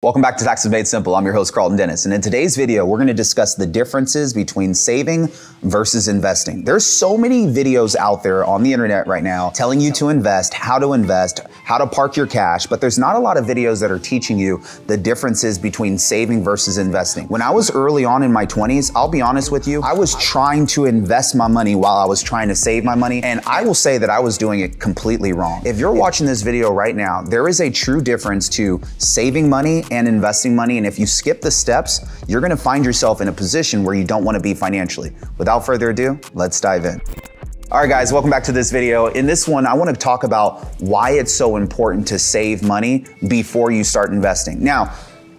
Welcome back to Taxes Made Simple. I'm your host, Karlton Dennis. And in today's video, we're going to discuss the differences between saving versus investing. There's so many videos out there on the internet right now telling you to invest, how to park your cash, but there's not a lot of videos that are teaching you the differences between saving versus investing. When I was early on in my 20s, I'll be honest with you, I was trying to invest my money while I was trying to save my money, and I will say that I was doing it completely wrong. If you're watching this video right now, there is a true difference to saving money and investing money, and if you skip the steps, you're gonna find yourself in a position where you don't wanna be financially. Without further ado, let's dive in. All right, guys, welcome back to this video. In this one, I wanna talk about why it's so important to save money before you start investing. Now,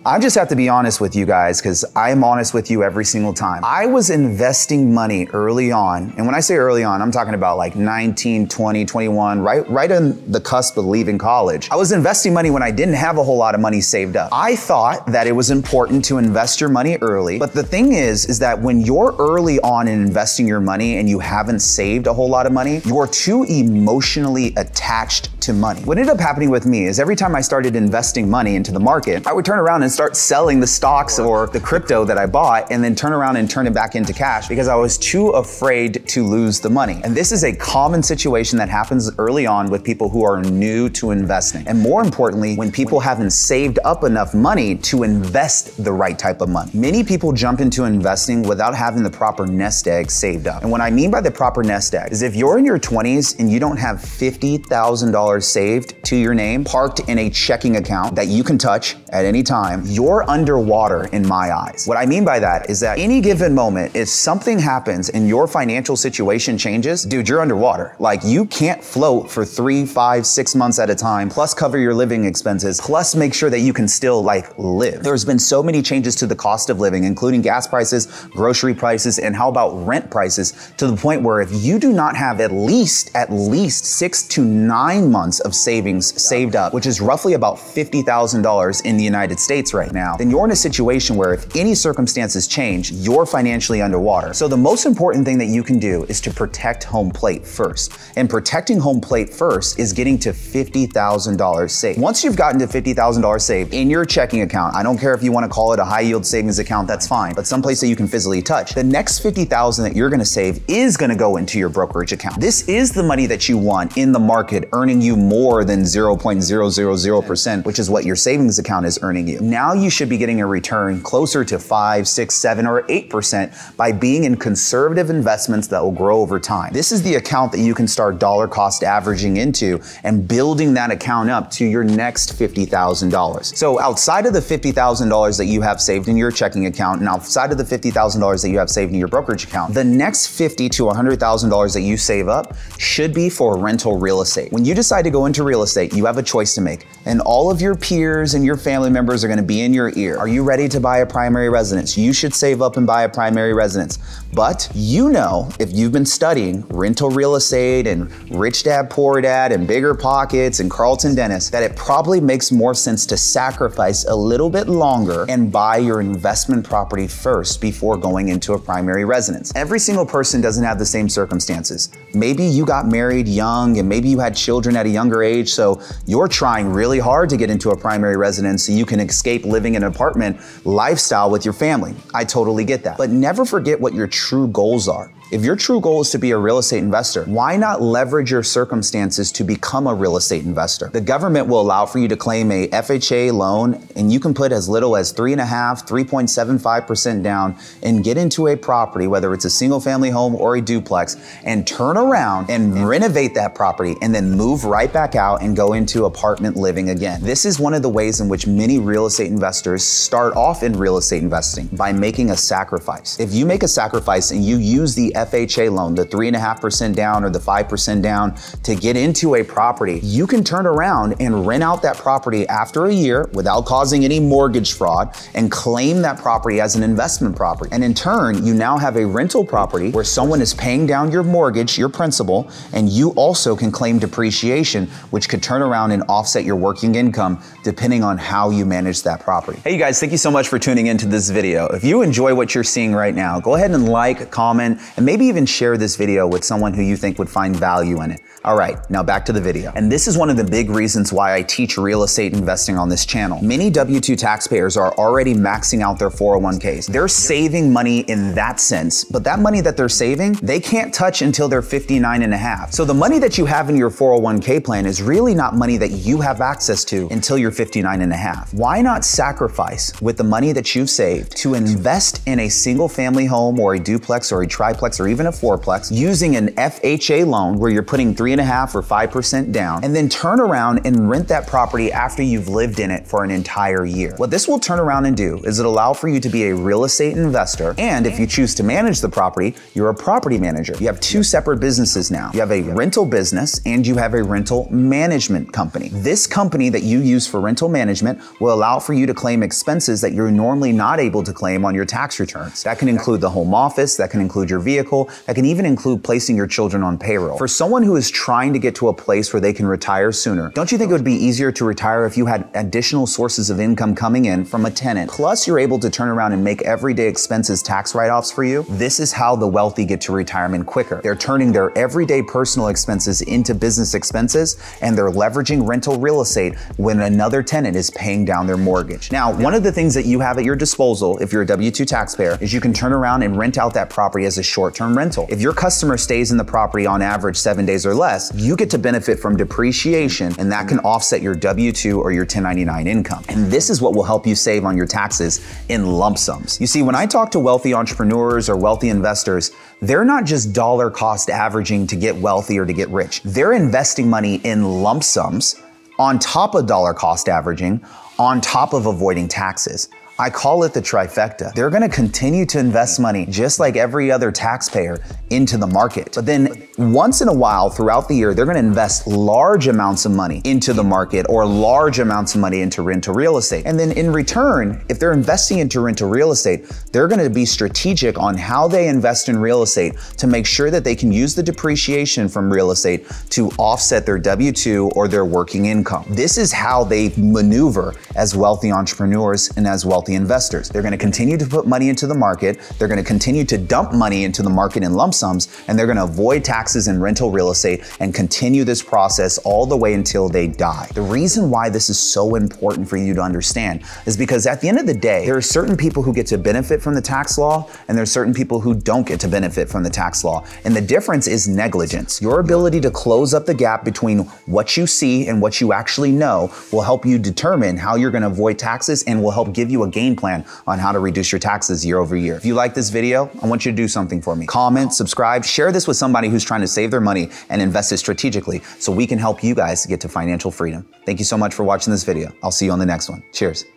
I just have to be honest with you guys, because I'm honest with you every single time. I was investing money early on, and when I say early on, I'm talking about like 19, 20, 21, right on the cusp of leaving college. I was investing money when I didn't have a whole lot of money saved up. I thought that it was important to invest your money early, but the thing is that when you're early on in investing your money and you haven't saved a whole lot of money, you're too emotionally attached to money. What ended up happening with me is every time I started investing money into the market, I would turn around and start selling the stocks or the crypto that I bought and then turn around and turn it back into cash because I was too afraid to lose the money. And this is a common situation that happens early on with people who are new to investing. And more importantly, when people haven't saved up enough money to invest the right type of money. Many people jump into investing without having the proper nest egg saved up. And what I mean by the proper nest egg is if you're in your 20s and you don't have $50,000 saved to your name, parked in a checking account that you can touch at any time, you're underwater in my eyes. What I mean by that is that any given moment, if something happens and your financial situation changes, dude, you're underwater. Like, you can't float for 3, 5, 6 months at a time, plus cover your living expenses, plus make sure that you can still live. There's been so many changes to the cost of living, including gas prices, grocery prices, and how about rent prices, to the point where if you do not have at least 6 to 9 months of savings saved up, which is roughly about $50,000 in the United States right now, then you're in a situation where if any circumstances change, you're financially underwater. So the most important thing that you can do is to protect home plate first. And protecting home plate first is getting to $50,000 saved. Once you've gotten to $50,000 saved in your checking account, I don't care if you want to call it a high yield savings account, that's fine, but someplace that you can physically touch, the next $50,000 that you're going to save is going to go into your brokerage account. This is the money that you want in the market, earning you more than 0.000%, which is what your savings account is earning you. Now you should be getting a return closer to 5, 6, 7, or 8% by being in conservative investments that will grow over time. This is the account that you can start dollar cost averaging into and building that account up to your next $50,000. So outside of the $50,000 that you have saved in your checking account and outside of the $50,000 that you have saved in your brokerage account, the next $50,000 to $100,000 that you save up should be for rental real estate. When you decide to go into real estate, you have a choice to make, and all of your peers and your family members are going to be in your ear. Are you ready to buy a primary residence? You should save up and buy a primary residence. But you know, if you've been studying rental real estate and Rich Dad Poor Dad and Bigger Pockets and Karlton Dennis, that it probably makes more sense to sacrifice a little bit longer and buy your investment property first before going into a primary residence. Every single person doesn't have the same circumstances. Maybe you got married young and maybe you had children at a younger age, so you're trying really hard to get into a primary residence so you can escape living in an apartment lifestyle with your family. I totally get that. But never forget what your true goals are. If your true goal is to be a real estate investor, why not leverage your circumstances to become a real estate investor? The government will allow for you to claim a FHA loan, and you can put as little as 3.5%, 3.75% down and get into a property, whether it's a single family home or a duplex, and turn around and renovate that property and then move right back out and go into apartment living again. This is one of the ways in which many real estate investors start off in real estate investing, by making a sacrifice. If you make a sacrifice and you use the FHA loan, the 3.5% down or the 5% down to get into a property, you can turn around and rent out that property after a year without causing any mortgage fraud and claim that property as an investment property. And in turn, you now have a rental property where someone is paying down your mortgage, your principal, and you also can claim depreciation, which could turn around and offset your working income depending on how you manage that property. Hey, you guys, thank you so much for tuning into this video. If you enjoy what you're seeing right now, go ahead and like, comment, and maybe even share this video with someone who you think would find value in it. All right, now back to the video. And this is one of the big reasons why I teach real estate investing on this channel. Many W-2 taxpayers are already maxing out their 401ks. They're saving money in that sense, but that money that they're saving, they can't touch until they're 59 and a half. So the money that you have in your 401k plan is really not money that you have access to until you're 59 and a half. Why not sacrifice with the money that you've saved to invest in a single family home or a duplex or a triplex or even a fourplex using an FHA loan where you're putting 3.5% or 5% down, and then turn around and rent that property after you've lived in it for an entire year. What this will turn around and do is it'll allow for you to be a real estate investor, and if you choose to manage the property, you're a property manager. You have two separate businesses now. You have a rental business and you have a rental management company. This company that you use for rental management will allow for you to claim expenses that you're normally not able to claim on your tax returns. That can include the home office, that can include your vehicle, that can even include placing your children on payroll. For someone who is trying to get to a place where they can retire sooner, don't you think it would be easier to retire if you had additional sources of income coming in from a tenant, plus you're able to turn around and make everyday expenses tax write-offs for you? This is how the wealthy get to retirement quicker. They're turning their everyday personal expenses into business expenses, and they're leveraging rental real estate when another tenant is paying down their mortgage. Now, one of the things that you have at your disposal if you're a W-2 taxpayer is you can turn around and rent out that property as a short-term rental. If your customer stays in the property on average 7 days or less, you get to benefit from depreciation, and that can offset your W-2 or your 1099 income. And this is what will help you save on your taxes in lump sums. You see, when I talk to wealthy entrepreneurs or wealthy investors, they're not just dollar cost averaging to get wealthy or to get rich. They're investing money in lump sums on top of dollar cost averaging, on top of avoiding taxes. I call it the trifecta. They're gonna continue to invest money just like every other taxpayer into the market. But then once in a while throughout the year, they're gonna invest large amounts of money into the market or large amounts of money into rental real estate. And then in return, if they're investing into rental real estate, they're gonna be strategic on how they invest in real estate to make sure that they can use the depreciation from real estate to offset their W-2 or their working income. This is how they maneuver as wealthy entrepreneurs and as wealthy investors. They're going to continue to put money into the market, they're going to continue to dump money into the market in lump sums, and they're going to avoid taxes in rental real estate and continue this process all the way until they die. The reason why this is so important for you to understand is because at the end of the day, there are certain people who get to benefit from the tax law, and there's certain people who don't get to benefit from the tax law. And the difference is negligence. Your ability to close up the gap between what you see and what you actually know will help you determine how you're going to avoid taxes and will help give you a game plan on how to reduce your taxes year over year. If you like this video, I want you to do something for me. Comment, subscribe, share this with somebody who's trying to save their money and invest it strategically so we can help you guys get to financial freedom. Thank you so much for watching this video. I'll see you on the next one. Cheers.